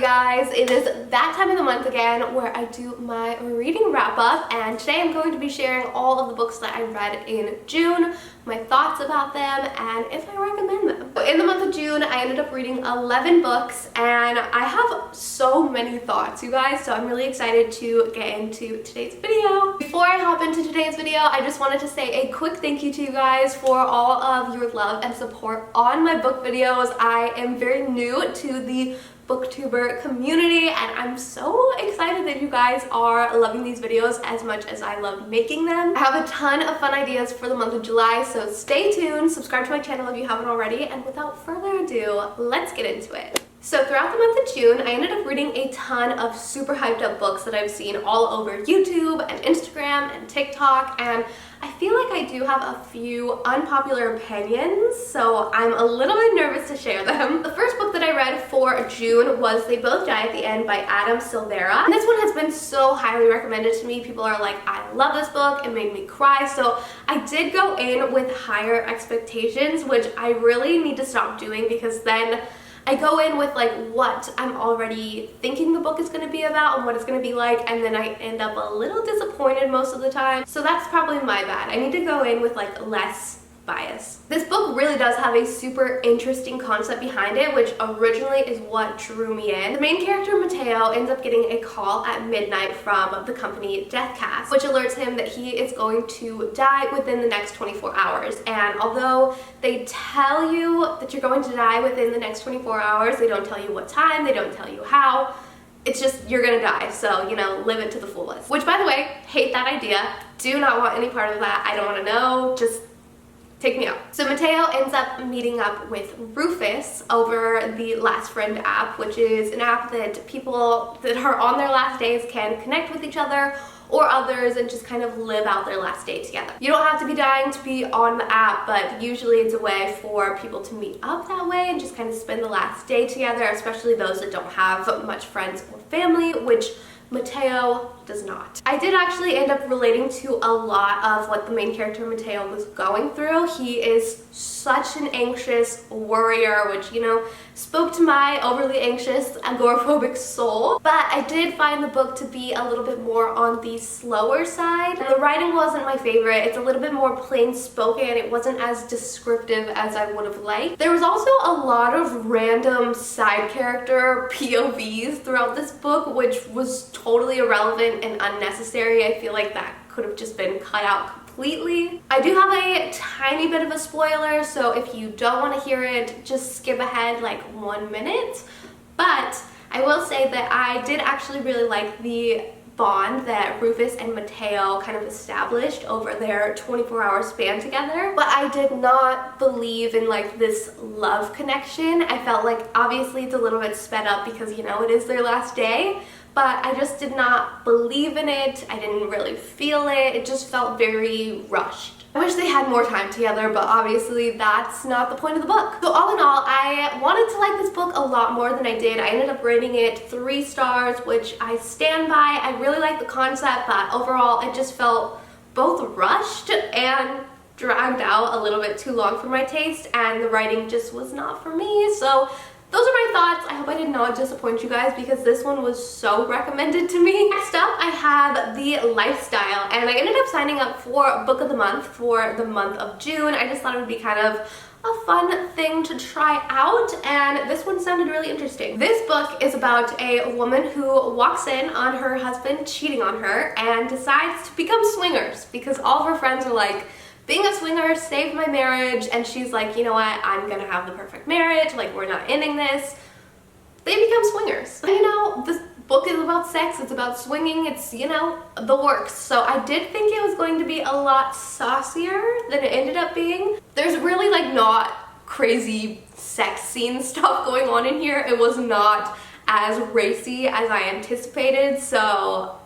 guys, it is that time of the month again where I do my reading wrap up, and today I'm going to be sharing all of the books that I read in June, my thoughts about them, and if I recommend them. In the month of June, I ended up reading 11 books, and I have so many thoughts, you guys, so I'm really excited to get into today's video. Before I hop into today's video, I just wanted to say a quick thank you to you guys for all of your love and support on my book videos. I am very new to the booktuber community, and I'm so excited that you guys are loving these videos as much as I love making them. I have a ton of fun ideas for the month of July, so stay tuned, subscribe to my channel if you haven't already, and without further ado, let's get into it. So throughout the month of June, I ended up reading a ton of super hyped up books that I've seen all over YouTube and Instagram and TikTok, and I feel like I do have a few unpopular opinions, so I'm a little bit nervous to share them. The first book that I read for June was They Both Die at the End by Adam Silvera. And this one has been so highly recommended to me. People are like, I love this book, it made me cry. So I did go in with higher expectations, which I really need to stop doing, because then I go in with like what I'm already thinking the book is going to be about and what it's going to be like, and then I end up a little disappointed most of the time. So that's probably my bad. I need to go in with like less bias. This book really does have a super interesting concept behind it, which originally is what drew me in. The main character, Mateo, ends up getting a call at midnight from the company Deathcast, which alerts him that he is going to die within the next 24 hours. And although they tell you that you're going to die within the next 24 hours, they don't tell you what time, they don't tell you how. It's just, you're gonna die, so, you know, live it to the fullest. Which, by the way, hate that idea. Do not want any part of that. I don't want to know. Just take me out. So Mateo ends up meeting up with Rufus over the Last Friend app, which is an app that people that are on their last days can connect with each other or others and just kind of live out their last day together. You don't have to be dying to be on the app, but usually it's a way for people to meet up that way and just kind of spend the last day together, especially those that don't have much friends or family, which Mateo does not. I did actually end up relating to a lot of what the main character Mateo was going through. He is such an anxious worrier, which, you know, spoke to my overly anxious, agoraphobic soul. But I did find the book to be a little bit more on the slower side. The writing wasn't my favorite. It's a little bit more plain spoken. It wasn't as descriptive as I would have liked. There was also a lot of random side character POVs throughout this book, which was totally irrelevant and unnecessary. I feel like that could have just been cut out completely. I do have a tiny bit of a spoiler, so if you don't want to hear it, just skip ahead like 1 minute. But I will say that I did actually really like the bond that Rufus and Mateo kind of established over their 24-hour span together. But I did not believe in like this love connection. I felt like obviously it's a little bit sped up because, you know, it is their last day, but I just did not believe in it. I didn't really feel it. It just felt very rushed. I wish they had more time together, but obviously that's not the point of the book. So all in all, I wanted to like this book a lot more than I did. I ended up rating it 3 stars, which I stand by. I really like the concept, but overall it just felt both rushed and dragged out a little bit too long for my taste, and the writing just was not for me. So those are my thoughts. I hope I did not disappoint you guys, because this one was so recommended to me. Next up, I have The Lifestyle, and I ended up signing up for Book of the Month for the month of June. I just thought it would be kind of a fun thing to try out, and this one sounded really interesting. This book is about a woman who walks in on her husband cheating on her and decides to become swingers because all of her friends are like, being a swinger saved my marriage, and she's like, you know what, I'm gonna have the perfect marriage, like, we're not ending this. They become swingers. You know, this book is about sex, it's about swinging, it's, you know, the works. So I did think it was going to be a lot saucier than it ended up being. There's really like not crazy sex scene stuff going on in here. It was not as racy as I anticipated, so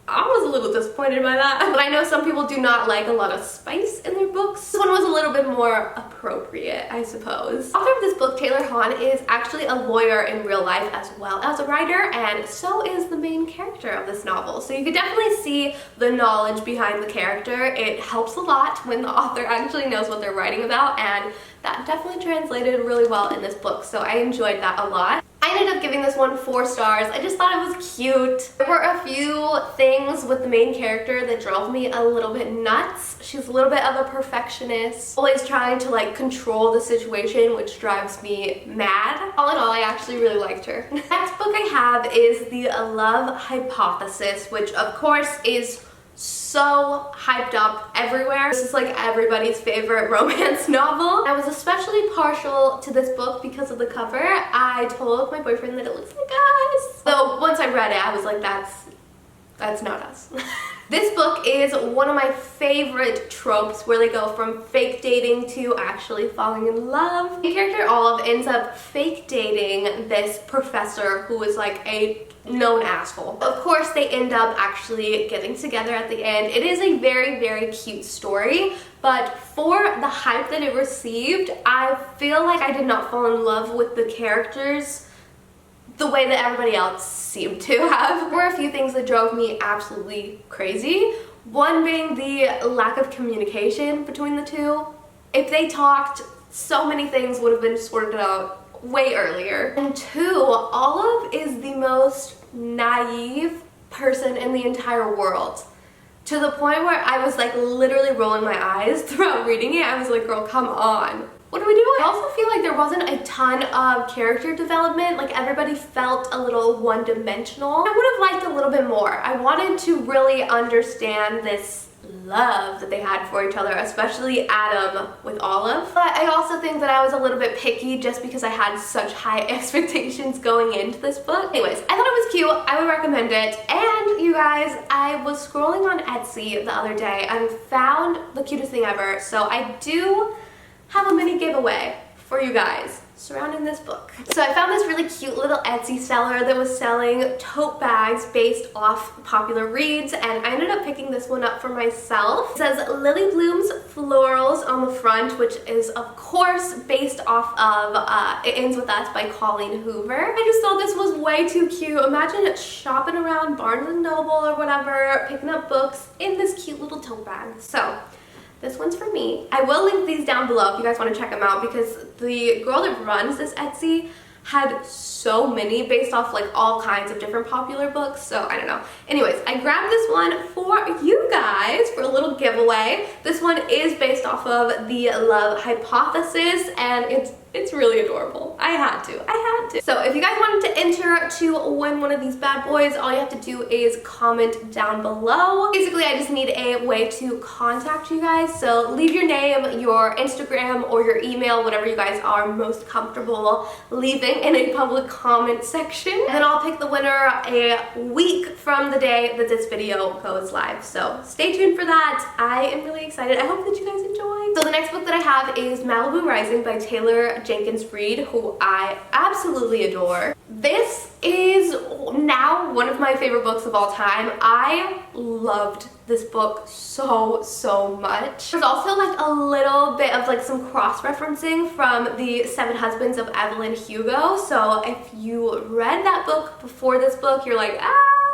I was a little disappointed by that. But I know some people do not like a lot of spice in their books. This one was a little bit more appropriate, I suppose. Author of this book, Taylor Hahn, is actually a lawyer in real life as well as a writer, and so is the main character of this novel. So you could definitely see the knowledge behind the character. It helps a lot when the author actually knows what they're writing about, and that definitely translated really well in this book, so I enjoyed that a lot. I ended up giving this one 4 stars. I just thought it was cute. There were a few things with the main character that drove me a little bit nuts. She's a little bit of a perfectionist, always trying to like control the situation, which drives me mad. All in all, I actually really liked her. Next book I have is The Love Hypothesis, which of course is so hyped up everywhere. This is like everybody's favorite romance novel. I was especially partial to this book because of the cover. I told my boyfriend that it looks like us. So once I read it, I was like, that's not us. This book is one of my favorite tropes where they go from fake dating to actually falling in love. The character Olive ends up fake dating this professor who is like a known asshole. Of course, they end up actually getting together at the end. It is a very, very cute story, but for the hype that it received, I feel like I did not fall in love with the characters the way that everybody else seemed to have. There were a few things that drove me absolutely crazy. One being the lack of communication between the two. If they talked, so many things would have been sorted out way earlier. And 2, Olive is the most naive person in the entire world. To the point where I was like literally rolling my eyes throughout reading it. I was like, girl, come on. What are we doing? I also feel like there wasn't a ton of character development. Like everybody felt a little one-dimensional. I would have liked a little bit more. I wanted to really understand this love that they had for each other, especially Adam with Olive. But I also think that I was a little bit picky just because I had such high expectations going into this book. Anyways, I thought it was cute. I would recommend it. And you guys, I was scrolling on Etsy the other day and found the cutest thing ever. So I do have a mini giveaway for you guys surrounding this book. So I found this really cute little Etsy seller that was selling tote bags based off popular reads, and I ended up picking this one up for myself. It says Lily Bloom's Florals on the front, which is of course based off of It Ends With Us by Colleen Hoover. I just thought this was way too cute. Imagine shopping around Barnes & Noble or whatever, picking up books in this cute little tote bag. So this one's for me. I will link these down below if you guys want to check them out, because the girl that runs this Etsy had so many based off like all kinds of different popular books, so I don't know. Anyways, I grabbed this one for you guys for a little giveaway. This one is based off of The Love Hypothesis, and it's really adorable. I had to. So if you guys wanted to enter to win one of these bad boys, all you have to do is comment down below. Basically, I just need a way to contact you guys. So leave your name, your Instagram, or your email, whatever you guys are most comfortable leaving in a public comment section. And then I'll pick the winner a week from the day that this video goes live. So stay tuned for that. I am really excited. I hope that you guys enjoy. So the next book that I have is Malibu Rising by Taylor Jenkins Reid, who I absolutely adore. This is now one of my favorite books of all time. I loved this book so much. There's also like a little bit of like some cross-referencing from The Seven Husbands of Evelyn Hugo. So if you read that book before this book, you're like,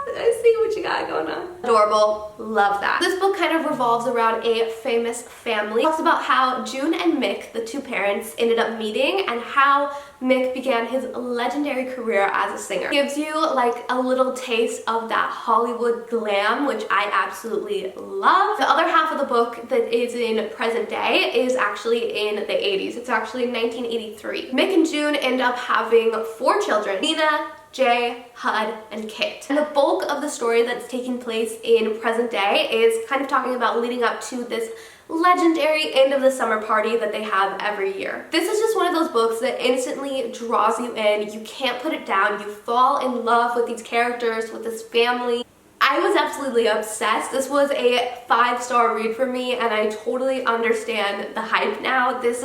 I see what you got going on. Adorable. Love that. This book kind of revolves around a famous family. It talks about how June and Mick, the two parents, ended up meeting and how Mick began his legendary career as a singer. It gives you like a little taste of that Hollywood glam, which I absolutely love. The other half of the book that is in present day is actually in the 80s. It's actually in 1983. Mick and June end up having 4 children: Nina, Jay, Hud, and Kit. And the bulk of the story that's taking place in present day is kind of talking about leading up to this legendary end of the summer party that they have every year. This is just one of those books that instantly draws you in. You can't put it down. You fall in love with these characters, with this family. I was absolutely obsessed. This was a 5-star read for me, and I totally understand the hype now. This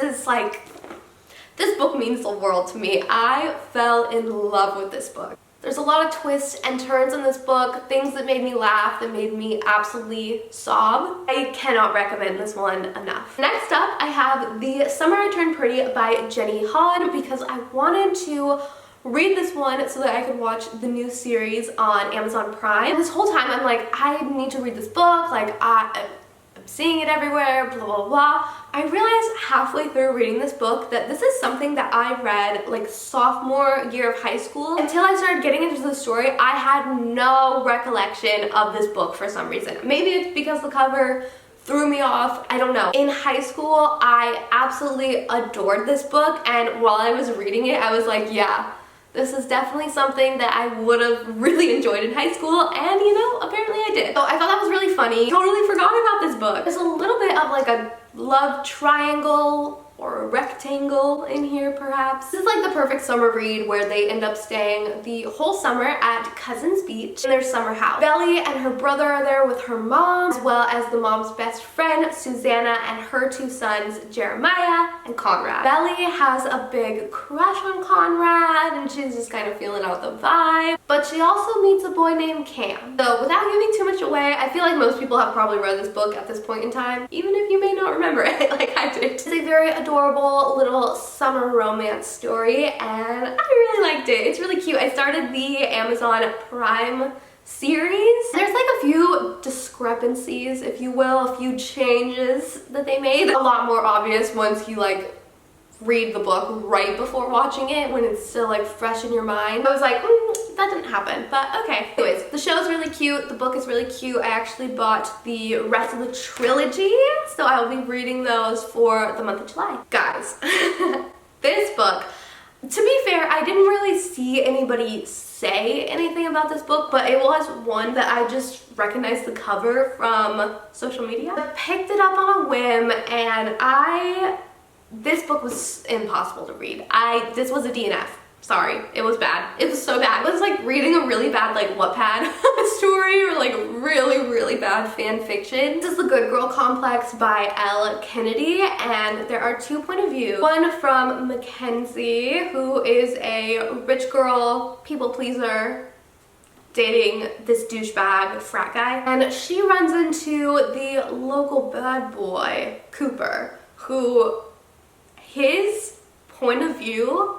book means the world to me. I fell in love with this book. There's a lot of twists and turns in this book, things that made me laugh, that made me absolutely sob. I cannot recommend this one enough. Next up, I have The Summer I Turned Pretty by Jenny Han, because I wanted to read this one so that I could watch the new series on Amazon Prime. And this whole time I'm like, I need to read this book, like I'm I'm seeing it everywhere, blah, blah, blah. I realized halfway through reading this book that this is something that I read like sophomore year of high school. Until I started getting into the story, I had no recollection of this book for some reason. Maybe it's because the cover threw me off, I don't know. In high school, I absolutely adored this book, and while I was reading it, I was like, yeah, this is definitely something that I would have really enjoyed in high school, and you know, apparently I did. So I thought that was really funny. Totally forgot about this book. There's a little bit of like a love triangle or a rectangle in here perhaps. This is like the perfect summer read where they end up staying the whole summer at Cousins Beach in their summer house. Belly and her brother are there with her mom, as well as the mom's best friend, Susanna, and her two sons, Jeremiah and Conrad. Belly has a big crush on Conrad and she's just kind of feeling out the vibe. But she also meets a boy named Cam. So without giving too much away, I feel like most people have probably read this book at this point in time, even if you may not remember it like I did. It's a very adorable little summer romance story and I really liked it. It's really cute. I started the Amazon Prime series. There's like a few discrepancies, if you will, a few changes that they made. A lot more obvious once you like read the book right before watching it, when it's still like fresh in your mind. I was like, that didn't happen, but okay. Anyways, the show's really cute, the book is really cute. I actually bought the rest of the trilogy, so I'll be reading those for the month of July. Guys, this book, to be fair, I didn't really see anybody say anything about this book, but it was one that I just recognized the cover from social media. I picked it up on a whim and this book was impossible to read. This was a DNF. Sorry, it was bad. It was so bad. It was like reading a really bad like Wattpad story or like really bad fan fiction. This is The Good Girl Complex by Elle Kennedy, and there are two point of view. One from Mackenzie, who is a rich girl, people pleaser, dating this douchebag frat guy. And she runs into the local bad boy, Cooper, who his point of view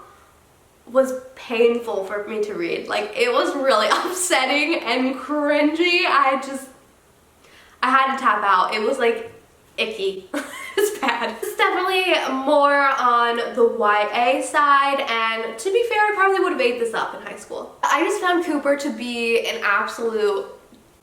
was painful for me to read. Like, it was really upsetting and cringy. I had to tap out. It was like icky. It's bad. It's definitely more on the YA side, and to be fair, I probably would have ate this up in high school. I just found Cooper to be an absolute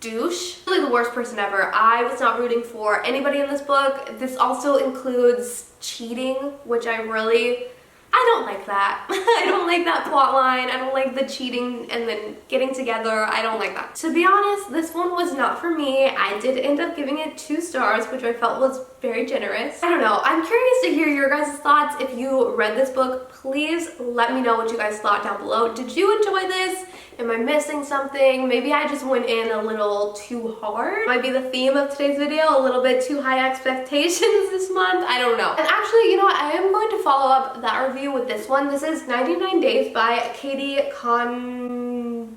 douche. Really the worst person ever. I was not rooting for anybody in this book. This also includes cheating, which I don't like that. I don't like that plot line. I don't like the cheating and then getting together. I don't like that. To be honest, this one was not for me. I did end up giving it 2 stars, which I felt was very generous. I don't know. I'm curious to hear your guys' thoughts. If you read this book, please let me know what you guys thought down below. Did you enjoy this? Am I missing something? Maybe I just went in a little too hard. Might be the theme of today's video, a little bit too high expectations this month. I don't know. And actually, you know what? I am going to follow up that review with this one. This is 99 Days by Katie Contugna.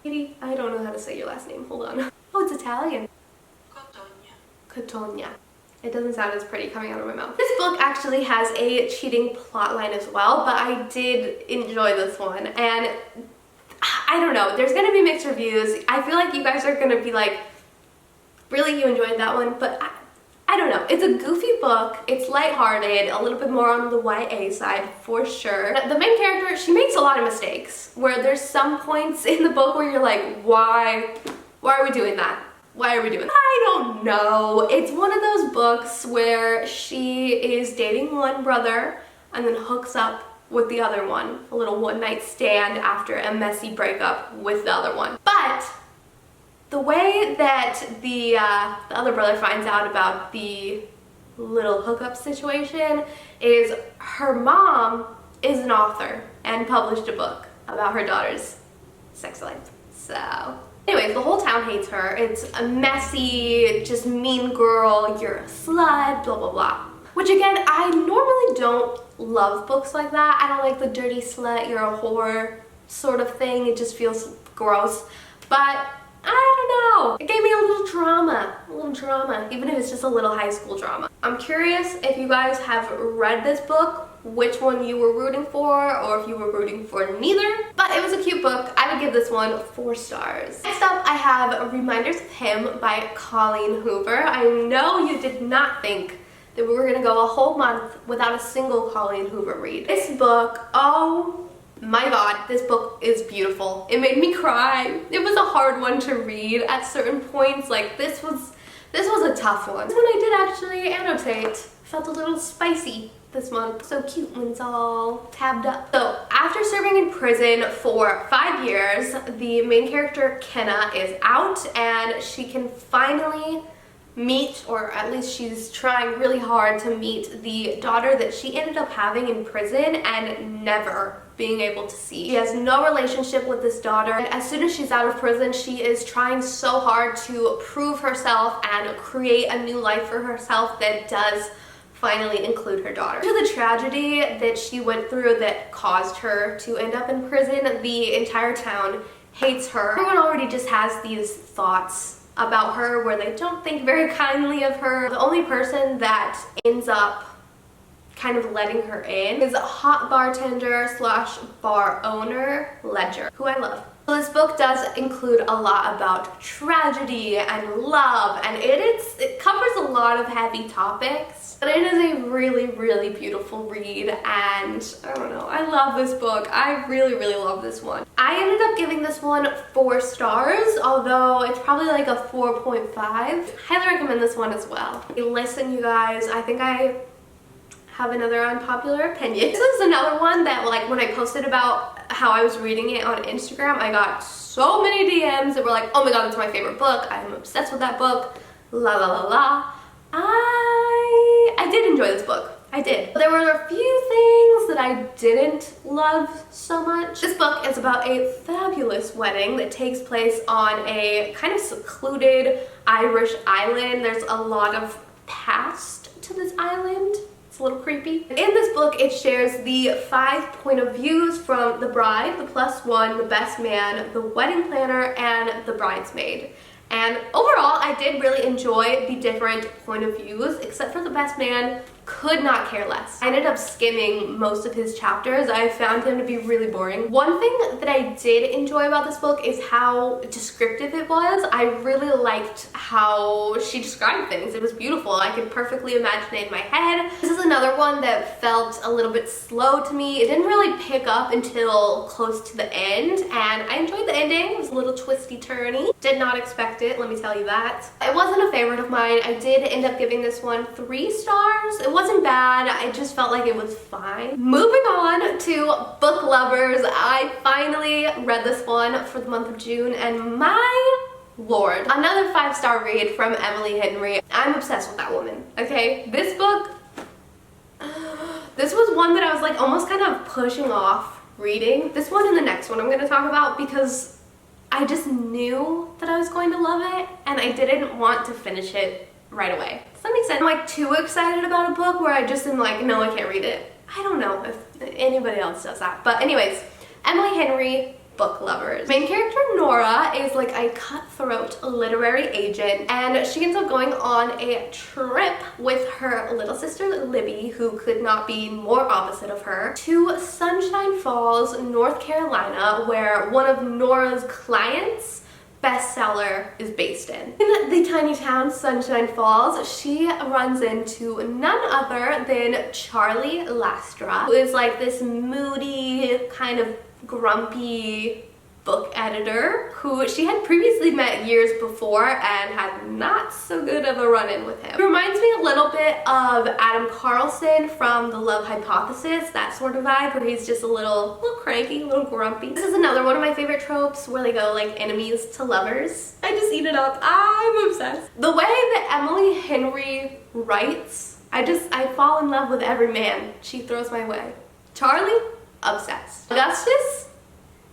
Katie, I don't know how to say your last name. Hold on. Oh, it's Italian. Contugna. It doesn't sound as pretty coming out of my mouth. This book actually has a cheating plotline as well, but I did enjoy this one, and I don't know, there's gonna be mixed reviews. I feel like you guys are gonna be like, really, you enjoyed that one? But I don't know. It's a goofy book. It's lighthearted, a little bit more on the YA side for sure. The main character, she makes a lot of mistakes, where there's some points in the book where you're like, why are we doing that? Why are we doing that? I don't know. It's one of those books where she is dating one brother and then hooks up with the other one. A little one-night stand after a messy breakup with the other one. But the way that the other brother finds out about the little hookup situation is her mom is an author and published a book about her daughter's sex life. So anyways, the whole town hates her. It's a messy, just mean girl, you're a slut, blah, blah, blah. Which again, I normally don't love books like that. I don't like the dirty slut, you're a whore sort of thing. It just feels gross. But I don't know. It gave me a little drama, even if it's just a little high school drama. I'm curious if you guys have read this book which one you were rooting for or if you were rooting for neither. But it was a cute book. I would give this one 4 stars. Next up, I have Reminders of Him by Colleen Hoover. I know you did not think that we were gonna go a whole month without a single Colleen Hoover read. This book, oh my god, this book is beautiful. It made me cry. It was a hard one to read at certain points. Like this was a tough one. This one I did actually annotate. Felt a little spicy this month. So cute when it's all tabbed up. So after serving in prison for 5 years, the main character Kenna is out and she can finally meet, or at least she's trying really hard to meet, the daughter that she ended up having in prison and never being able to see. She has no relationship with this daughter, and as soon as she's out of prison, she is trying so hard to prove herself and create a new life for herself that does finally include her daughter. Due to the tragedy that she went through that caused her to end up in prison, the entire town hates her. Everyone already just has these thoughts about her where they don't think very kindly of her. The only person that ends up kind of letting her in is a hot bartender slash bar owner, Ledger, who I love. So this book does include a lot about tragedy and love, and it covers a lot of heavy topics, but it is a really, really beautiful read, and I don't know, I love this book. I really, really love this one. I ended up giving this one 4 stars, although it's probably like a 4.5. Highly recommend this one as well. Listen, you guys, I think I have another unpopular opinion. This is another one that, like, when I posted about how I was reading it on Instagram, I got so many DMs that were like, oh my god, it's my favorite book, I'm obsessed with that book, la la la la. I did enjoy this book. I did. There were a few things that I didn't love so much. This book is about a fabulous wedding that takes place on a kind of secluded Irish island. There's a lot of past to this island. A little creepy. In this book, it shares the 5 point of views from the bride, the +1, the best man, the wedding planner, and the bridesmaid. And overall, I did really enjoy the different point of views, except for the best man. Could not care less. I ended up skimming most of his chapters. I found him to be really boring. One thing that I did enjoy about this book is how descriptive it was. I really liked how she described things. It was beautiful. I could perfectly imagine it in my head. This is another one that felt a little bit slow to me. It didn't really pick up until close to the end, and I enjoyed the ending. It was a little twisty-turny. Did not expect it, let me tell you that. It wasn't a favorite of mine. I did end up giving this one 3 stars. It wasn't bad, I just felt like it was fine. Moving on to Book Lovers, I finally read this one for the month of June, and my lord, another 5-star read from Emily Henry. I'm obsessed with that woman, okay? This book, this was one that I was like almost kind of pushing off reading. This one and the next one I'm going to talk about because I just knew that I was going to love it, and I didn't want to finish it right away. Does that make sense? I'm like too excited about a book where I just am like, no, I can't read it. I don't know if anybody else does that. But anyways, Emily Henry, Book Lovers. Main character Nora is like a cutthroat literary agent, and she ends up going on a trip with her little sister Libby, who could not be more opposite of her, to Sunshine Falls, North Carolina, where one of Nora's clients bestseller is based in. In the tiny town Sunshine Falls, she runs into none other than Charlie Lastra, who is like this moody, kind of grumpy book editor who she had previously met years before and had not so good of a run-in with him. He reminds me a little bit of Adam Carlson from The Love Hypothesis, that sort of vibe, where he's just a little cranky, a little grumpy. This is another one of my favorite tropes where they go like enemies to lovers. I just eat it up. I'm obsessed. The way that Emily Henry writes, I fall in love with every man she throws my way. Charlie, obsessed. Augustus,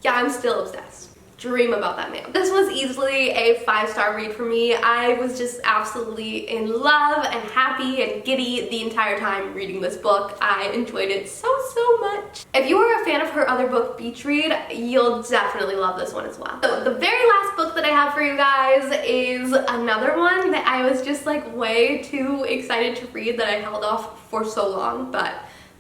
yeah, I'm still obsessed. Dream about that man. This was easily a 5-star read for me. I was just absolutely in love and happy and giddy the entire time reading this book. I enjoyed it so much. If you are a fan of her other book, Beach Read, you'll definitely love this one as well. So the very last book that I have for you guys is another one that I was just like way too excited to read that I held off for so long, but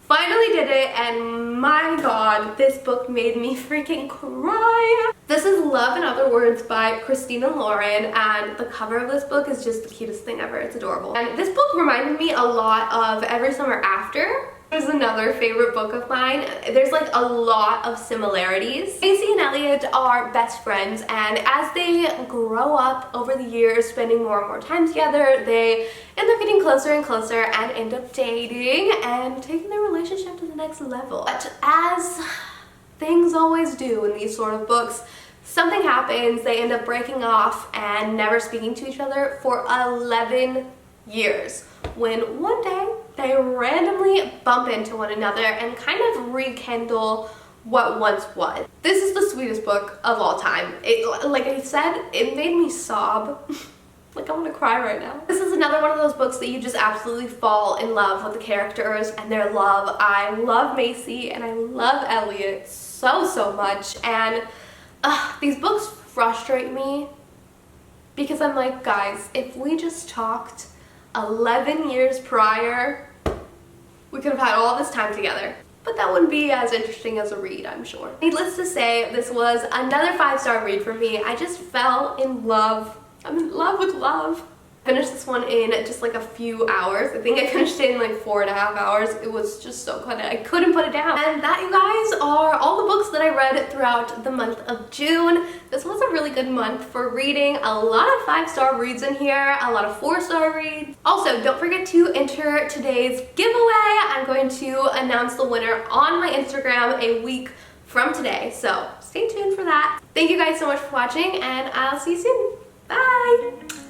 Finally did it, and my god, this book made me freaking cry. This is Love in Other Words by Christina Lauren, and the cover of this book is just the cutest thing ever. It's adorable. And this book reminded me a lot of Every Summer After. There's another favorite book of mine. There's like a lot of similarities. Macy and Elliot are best friends, and as they grow up over the years, spending more and more time together, they end up getting closer and closer and end up dating and taking their relationship to the next level. But as things always do in these sort of books, something happens, they end up breaking off and never speaking to each other for 11 years, when one day they randomly bump into one another and kind of rekindle what once was. This is the sweetest book of all time. Like I said, it made me sob. Like I want to cry right now. This is another one of those books that you just absolutely fall in love with the characters and their love. I love Macy and I love Elliot so much, and these books frustrate me because I'm like, guys, if we just talked 11 years prior, we could have had all this time together. But that wouldn't be as interesting as a read, I'm sure. Needless to say, this was another 5-star read for me. I just fell in love. I'm in love with love. I finished this one in just like a few hours. I think I finished it in like 4.5 hours. It was just so good. I couldn't put it down. And that, you guys, are all the books that I read throughout the month of June. This was a really good month for reading. A lot of 5-star reads in here, a lot of 4-star reads. Also, don't forget to enter today's giveaway. I'm going to announce the winner on my Instagram a week from today, so stay tuned for that. Thank you guys so much for watching, and I'll see you soon. Bye!